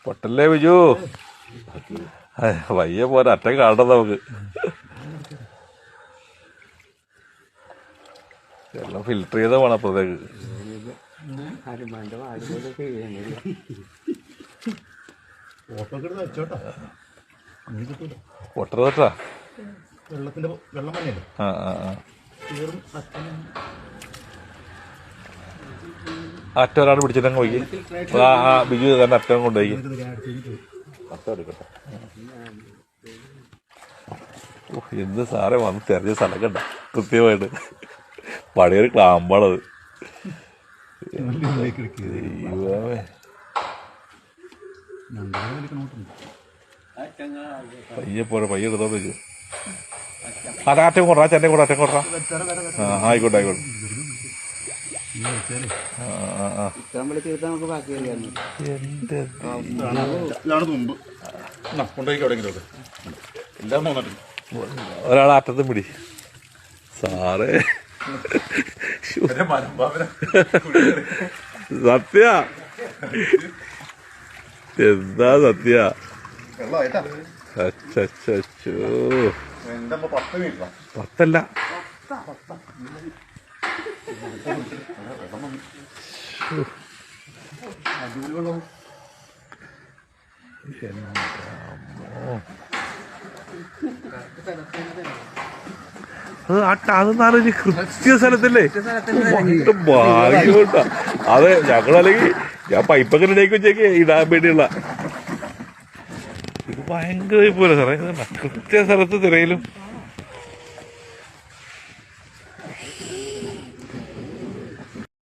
പൊട്ടല്ലേ ബിജു? വയ്യ പോലെ അറ്റം കാണണം നമുക്ക്. എല്ലാം ഫിൽട്ടർ ചെയ്ത വേണം അപ്പത്തേക്ക്. പൊട്ടറ അറ്റ ഒരാൾ പിടിച്ചിട്ടങ്ങ് പോയി. ബിജു തന്നെ അറ്റം കൊണ്ടുപോയി. എന്ത് സാറേ വന്ന് തെരഞ്ഞ സ്ഥലം കണ്ട കൃത്യമായിട്ട്. പഴയൊരു ക്ലാമ്പാണത്. പയ്യെ പോരെ, പയ്യെ എടുത്തോ വെച്ചു. അറ്റം കൊണ്ടാ, ചെന്നെ കൊണ്ടാ, അറ്റം കൊണ്ടാ. ആയിക്കോട്ടെ ആയിക്കോട്ടെ. ഒരാൾ അറ്റത്തും പിടി സാറേ. സത്യ എന്താ സത്യ? പത്തല്ല, അതെന്നാലും കൃത്യ സ്ഥലത്തല്ലേ? ഭാഗ്യമുണ്ട. അതെ, ഞങ്ങളല്ലെങ്കിൽ ഞാൻ പൈപ്പൊക്കെ റെഡിയാക്കി വെച്ചേക്ക് ഇടാൻ വേണ്ടിയുള്ള. ഇത് ഭയങ്കര പോലെ സാറേ, കൃത്യ സ്ഥലത്ത് തിരയിലും